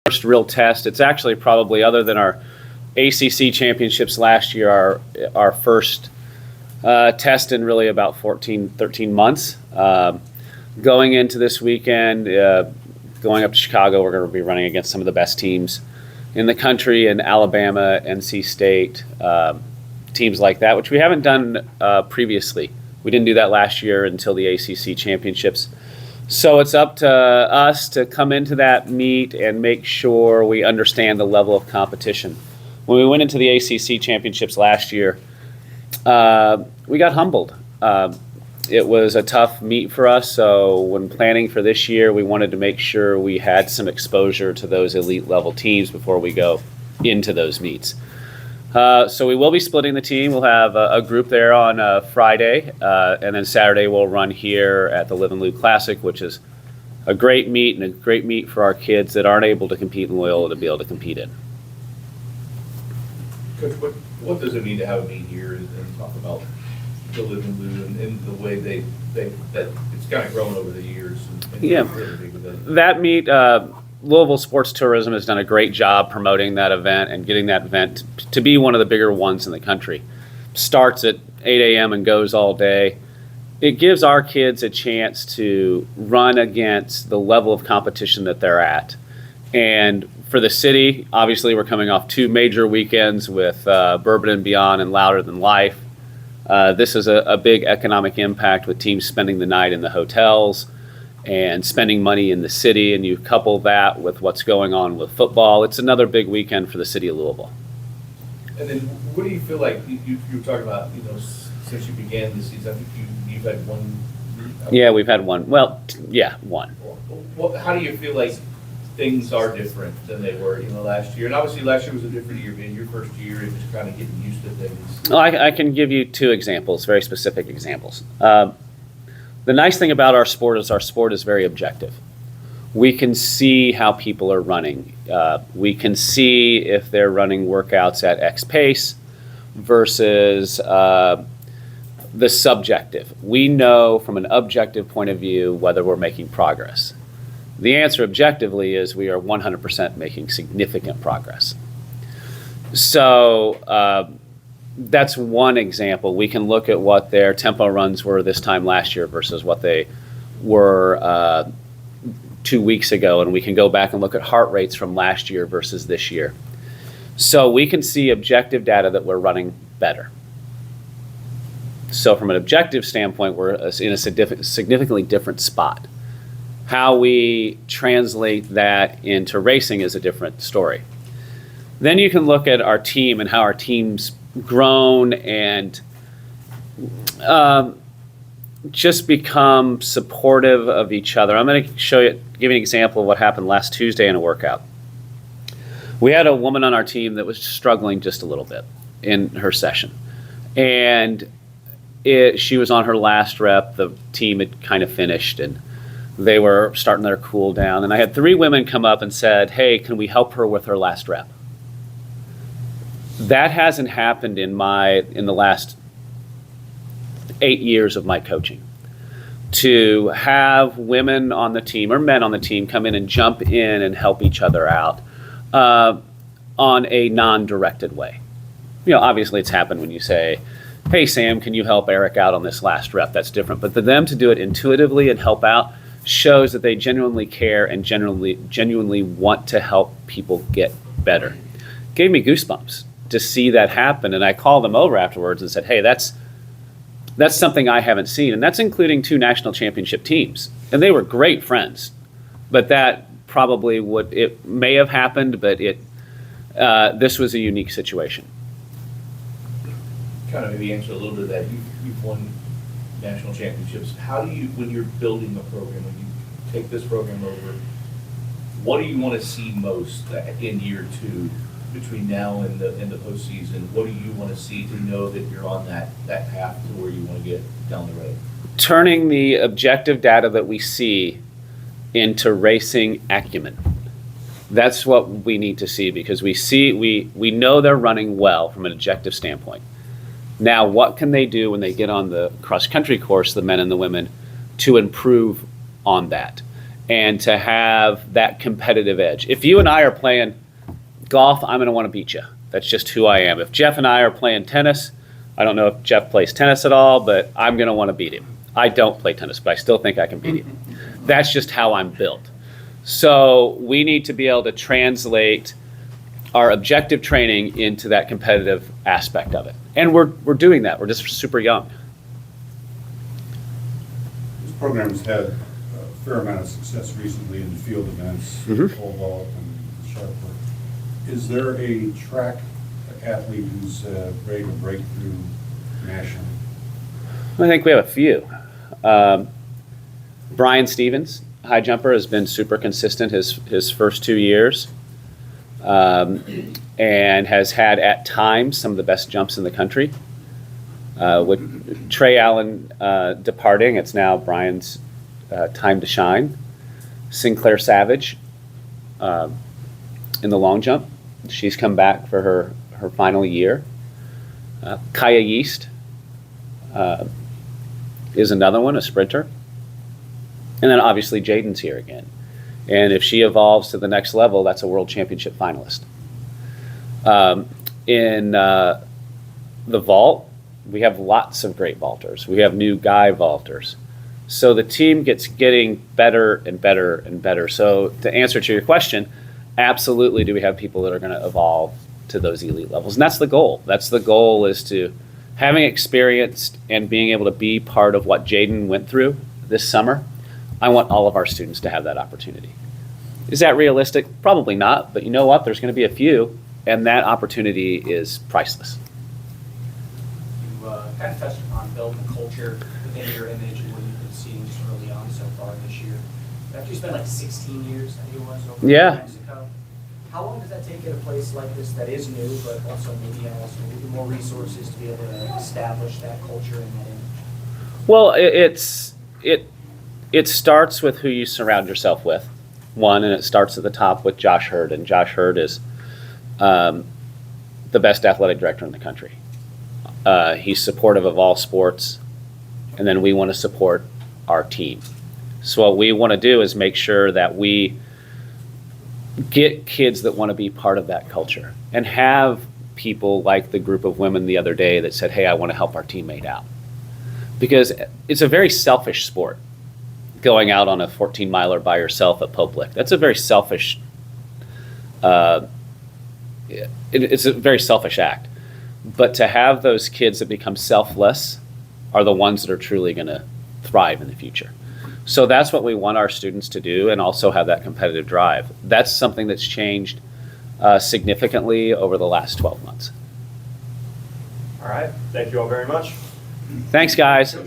first real test. It's actually probably, other than our ACC championships last year, our first test in really about 13 months. Going into this weekend, going up to Chicago, we're going to be running against some of the best teams in the country, in Alabama, NC State, teams like that, which we haven't done previously. We didn't do that last year until the ACC championships. So it's up to us to come into that meet and make sure we understand the level of competition. When we went into the ACC championships last year, we got humbled. It was a tough meet for us, so when planning for this year, we wanted to make sure we had some exposure to those elite level teams before we go into those meets. So we will be splitting the team. We'll have a group there on Friday, and then Saturday we'll run here at the Live and Lou Classic, which is a great meet and a great meet for our kids that aren't able to compete in Loyola to be able to compete in. Coach, what does it mean to have a meet here and talk about the Live and Lou and the way that it's kind of grown over the years? Yeah, that meet, Louisville Sports Tourism has done a great job promoting that event and getting that event to be one of the bigger ones in the country. Starts at 8 a.m. and goes all day. It gives our kids a chance to run against the level of competition that they're at. And for the city, obviously we're coming off 2 major weekends with Bourbon and Beyond and Louder Than Life. This is a big economic impact with teams spending the night in the hotels and spending money in the city, and you couple that with what's going on with football. It's another big weekend for the city of Louisville. And then what do you feel like, you were talking about, since you began this season, I think you've had one. Yeah, we've had one. Well, one. Well, how do you feel like things are different than they were, last year? And obviously last year was a different year, being your first year and just kind of getting used to things. Well, I can give you 2 examples, very specific examples. The nice thing about our sport is very objective. We can see how people are running. We can see if they're running workouts at X pace versus the subjective. We know from an objective point of view whether we're making progress. The answer objectively is we are 100% making significant progress. So that's one example. We can look at what their tempo runs were this time last year versus what they were 2 weeks ago, and we can go back and look at heart rates from last year versus this year. So we can see objective data that we're running better. So from an objective standpoint, we're in a significantly different spot. How we translate that into racing is a different story. Then you can look at our team and how our team's grown and just become supportive of each other. I'm going to give you an example of what happened last Tuesday in a workout. We had a woman on our team that was struggling just a little bit in her session. And she was on her last rep. The team had kind of finished and they were starting their cool down. And I had 3 women come up and said, "Hey, can we help her with her last rep?" That hasn't happened in the last 8 years of my coaching. To have women on the team or men on the team come in and jump in and help each other out on a non-directed way. Obviously it's happened when you say, "Hey Sam, can you help Eric out on this last rep?" That's different. But for them to do it intuitively and help out shows that they genuinely care and genuinely want to help people get better. Gave me goosebumps to see that happen, and I called them over afterwards and said, "Hey, that's something I haven't seen," and that's including 2 national championship teams, and they were great friends. But that probably it may have happened, but this was a unique situation. Kind of maybe answer a little bit of that. You've won national championships. How do you, when you're building a program, when you take this program over, what do you want to see most in year 2? Between now and the postseason? What do you want to see to know that you're on that path to where you want to get down the road? Turning the objective data that we see into racing acumen. That's what we need to see, because we know they're running well from an objective standpoint. Now, what can they do when they get on the cross-country course, the men and the women, to improve on that? and to have that competitive edge. If you and I are playing golf, I'm going to want to beat you. That's just who I am. If Jeff and I are playing tennis, I don't know if Jeff plays tennis at all, but I'm going to want to beat him. I don't play tennis, but I still think I can beat him. That's just how I'm built. So we need to be able to translate our objective training into that competitive aspect of it. And we're doing that. We're just super young. This program's had a fair amount of success recently in field events, pole vault and sharp work. Is there a track athlete who's ready to break through nationally? I think we have a few. Brian Stevens, high jumper, has been super consistent his first 2 years, and has had at times some of the best jumps in the country. With Trey Allen departing, it's now Brian's time to shine. Sinclair Savage in the long jump, she's come back for her final year. Kaya Yeast is another one, a sprinter. And then obviously Jaden's here again. And if she evolves to the next level, that's a world championship finalist. In the vault, we have lots of great vaulters. We have new guy vaulters. So the team getting better and better and better. So to answer to your question, absolutely do we have people that are going to evolve to those elite levels. And that's the goal. That's the goal, is to having experienced and being able to be part of what Jaden went through this summer. I want all of our students to have that opportunity. Is that realistic? Probably not, but you know what? There's going to be a few, and that opportunity is priceless. You kind of touched upon building a culture within your image and what you've been seeing just early on so far this year. After you spent like 16 years, I think it was, over in Mexico, how long does that take at a place like this that is new, but also maybe has a little bit more resources to be able to establish that culture and that image? Well, it starts with who you surround yourself with, one, and it starts at the top with Josh Hurd, and Josh Hurd is the best athletic director in the country. He's supportive of all sports, and then we want to support our team. So what we want to do is make sure that we get kids that want to be part of that culture, and have people like the group of women the other day that said, hey, I want to help our teammate out. Because it's a very selfish sport, going out on a 14-miler by yourself at Pope Lick. That's a very selfish, it's a very selfish act. But to have those kids that become selfless are the ones that are truly going to thrive in the future. So that's what we want our students to do, and also have that competitive drive. That's something that's changed significantly over the last 12 months. All right. Thank you all very much. Thanks, guys.